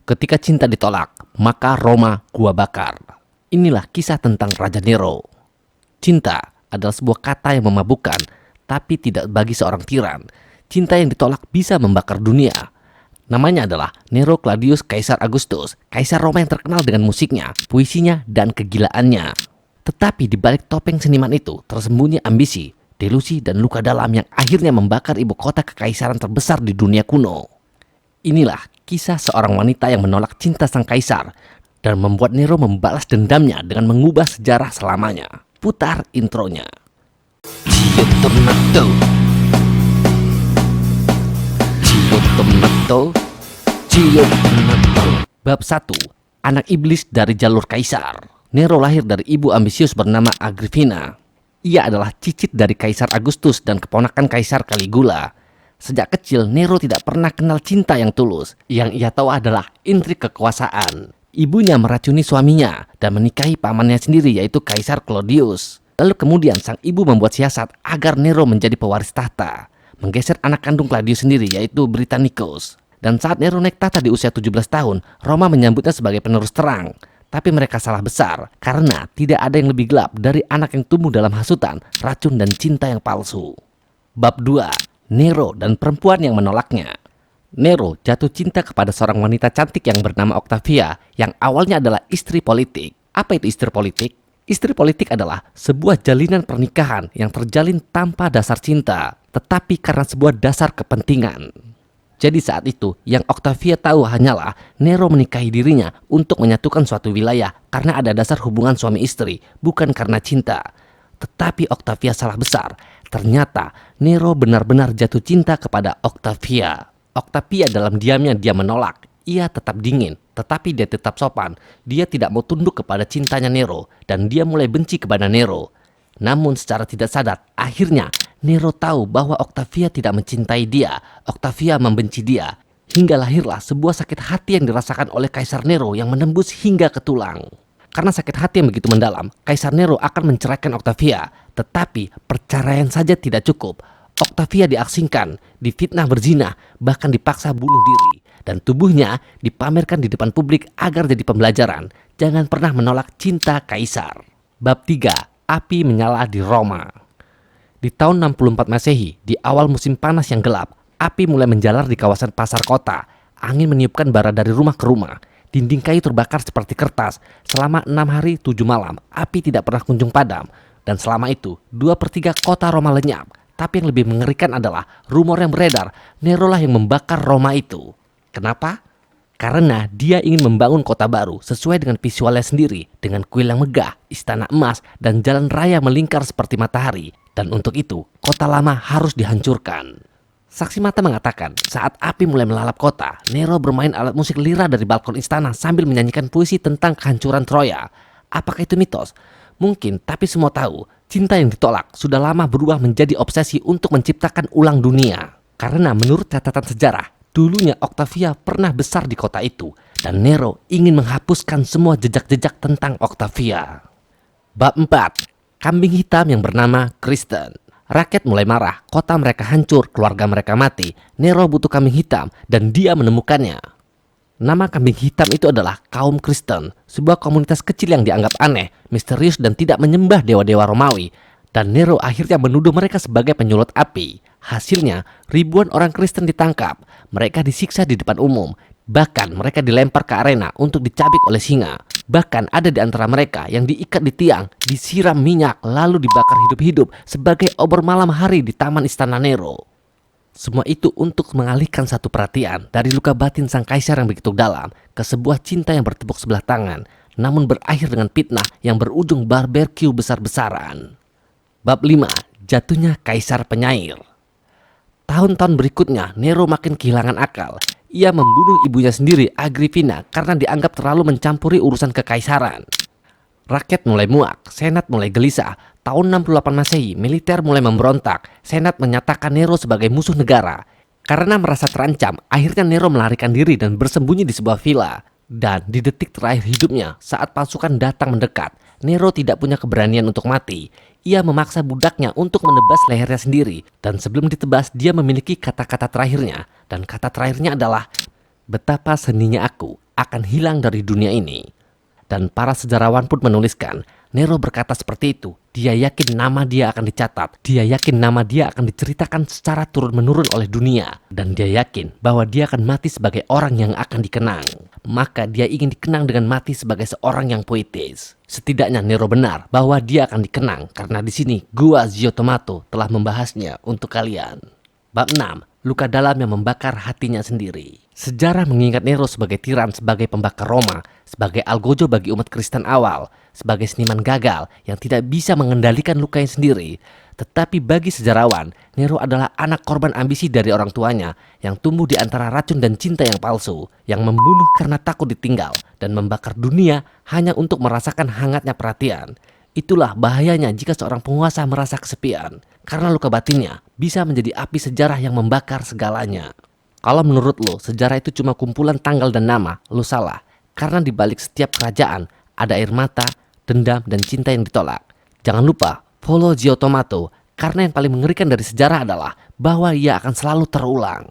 Ketika cinta ditolak, maka Roma gua bakar. Inilah kisah tentang Raja Nero. Cinta adalah sebuah kata yang memabukkan, tapi tidak bagi seorang tiran. Cinta yang ditolak bisa membakar dunia. Namanya adalah Nero Claudius Kaisar Augustus, Kaisar Roma yang terkenal dengan musiknya, puisinya, dan kegilaannya. Tetapi di balik topeng seniman itu tersembunyi ambisi, delusi, dan luka dalam yang akhirnya membakar ibu kota kekaisaran terbesar di dunia kuno. Inilah kisah seorang wanita yang menolak cinta sang kaisar dan membuat Nero membalas dendamnya dengan mengubah sejarah selamanya. Putar intronya. Cio Tornato. Cio Tornato. Cio Tornato. Bab 1. Anak iblis dari jalur kaisar. Nero lahir dari ibu ambisius bernama Agripina. Ia adalah cicit dari Kaisar Augustus dan keponakan Kaisar Caligula. Sejak kecil, Nero tidak pernah kenal cinta yang tulus. Yang ia tahu adalah intrik kekuasaan. Ibunya meracuni suaminya dan menikahi pamannya sendiri, yaitu Kaisar Claudius. Lalu kemudian sang ibu membuat siasat agar Nero menjadi pewaris tahta, menggeser anak kandung Claudius sendiri, yaitu Britannicus. Dan saat Nero naik tahta di usia 17 tahun, Roma menyambutnya sebagai penerus terang. Tapi mereka salah besar, karena tidak ada yang lebih gelap dari anak yang tumbuh dalam hasutan, racun, dan cinta yang palsu. Bab 2. Nero dan perempuan yang menolaknya. Nero jatuh cinta kepada seorang wanita cantik yang bernama Octavia, yang awalnya adalah istri politik. Apa itu istri politik? Istri politik adalah sebuah jalinan pernikahan yang terjalin tanpa dasar cinta, tetapi karena sebuah dasar kepentingan. Jadi saat itu, yang Octavia tahu hanyalah Nero menikahi dirinya untuk menyatukan suatu wilayah karena ada dasar hubungan suami istri, bukan karena cinta. Tetapi Octavia salah besar. Ternyata Nero benar-benar jatuh cinta kepada Octavia. Octavia dalam diamnya dia menolak. Ia tetap dingin, tetapi dia tetap sopan. Dia tidak mau tunduk kepada cintanya Nero, dan dia mulai benci kepada Nero. Namun secara tidak sadar, akhirnya Nero tahu bahwa Octavia tidak mencintai dia. Octavia membenci dia. Hingga lahirlah sebuah sakit hati yang dirasakan oleh Kaisar Nero yang menembus hingga ke tulang. Karena sakit hati yang begitu mendalam, Kaisar Nero akan menceraikan Octavia. Tetapi perceraian saja tidak cukup. Octavia diasingkan, difitnah berzina, bahkan dipaksa bunuh diri. Dan tubuhnya dipamerkan di depan publik agar jadi pembelajaran. Jangan pernah menolak cinta Kaisar. Bab 3. Api menyala di Roma. Di tahun 64 Masehi, di awal musim panas yang gelap, api mulai menjalar di kawasan pasar kota. Angin meniupkan bara dari rumah ke rumah. Dinding kayu terbakar seperti kertas. Selama 6 hari 7 malam, api tidak pernah kunjung padam. Dan selama itu, 2/3 kota Roma lenyap. Tapi yang lebih mengerikan adalah rumor yang beredar, Nero lah yang membakar Roma itu. Kenapa? Karena dia ingin membangun kota baru sesuai dengan visualnya sendiri, dengan kuil yang megah, istana emas, dan jalan raya melingkar seperti matahari. Dan untuk itu, kota lama harus dihancurkan. Saksi mata mengatakan, saat api mulai melalap kota, Nero bermain alat musik lira dari balkon istana sambil menyanyikan puisi tentang kehancuran Troya. Apakah itu mitos? Mungkin, tapi semua tahu, cinta yang ditolak sudah lama berubah menjadi obsesi untuk menciptakan ulang dunia. Karena menurut catatan sejarah, dulunya Octavia pernah besar di kota itu, dan Nero ingin menghapuskan semua jejak-jejak tentang Octavia. Bab 4. Kambing hitam yang bernama Kristen. Rakyat mulai marah, kota mereka hancur, keluarga mereka mati. Nero butuh kambing hitam dan dia menemukannya. Nama kambing hitam itu adalah kaum Kristen, sebuah komunitas kecil yang dianggap aneh, misterius dan tidak menyembah dewa-dewa Romawi. Dan Nero akhirnya menuduh mereka sebagai penyulut api. Hasilnya, ribuan orang Kristen ditangkap. Mereka disiksa di depan umum. Bahkan mereka dilempar ke arena untuk dicabik oleh singa. Bahkan ada di antara mereka yang diikat di tiang, disiram minyak, lalu dibakar hidup-hidup sebagai obor malam hari di taman istana Nero. Semua itu untuk mengalihkan satu perhatian dari luka batin sang kaisar yang begitu dalam ke sebuah cinta yang bertepuk sebelah tangan, namun berakhir dengan fitnah yang berujung barbeque besar-besaran. Bab 5. Jatuhnya Kaisar Penyair. Tahun-tahun berikutnya, Nero makin kehilangan akal. Ia membunuh ibunya sendiri, Agripina, karena dianggap terlalu mencampuri urusan kekaisaran. Rakyat mulai muak, senat mulai gelisah. Tahun 68 Masehi, militer mulai memberontak. Senat menyatakan Nero sebagai musuh negara. Karena merasa terancam, akhirnya Nero melarikan diri dan bersembunyi di sebuah villa. Dan di detik terakhir hidupnya, saat pasukan datang mendekat, Nero tidak punya keberanian untuk mati. Ia memaksa budaknya untuk menebas lehernya sendiri. Dan sebelum ditebas, dia memiliki kata-kata terakhirnya. Dan kata terakhirnya adalah, betapa seninya aku akan hilang dari dunia ini. Dan para sejarawan pun menuliskan, Nero berkata seperti itu. Dia yakin nama dia akan dicatat. Dia yakin nama dia akan diceritakan secara turun-menurun oleh dunia. Dan dia yakin bahwa dia akan mati sebagai orang yang akan dikenang. Maka dia ingin dikenang dengan mati sebagai seorang yang puitis. Setidaknya Nero benar bahwa dia akan dikenang karena di sini gua Zio Tomato telah membahasnya untuk kalian. Bab 6. Luka dalam yang membakar hatinya sendiri. Sejarah mengingat Nero sebagai tiran, sebagai pembakar Roma, sebagai algojo bagi umat Kristen awal, sebagai seniman gagal yang tidak bisa mengendalikan lukanya sendiri. Tetapi bagi sejarawan, Nero adalah anak korban ambisi dari orang tuanya yang tumbuh di antara racun dan cinta yang palsu, yang membunuh karena takut ditinggal dan membakar dunia hanya untuk merasakan hangatnya perhatian. Itulah bahayanya jika seorang penguasa merasa kesepian, karena luka batinnya bisa menjadi api sejarah yang membakar segalanya. Kalau menurut lo sejarah itu cuma kumpulan tanggal dan nama, lo salah. Karena di balik setiap kerajaan ada air mata, dendam, dan cinta yang ditolak. Jangan lupa follow Zio Tomato, karena yang paling mengerikan dari sejarah adalah bahwa ia akan selalu terulang.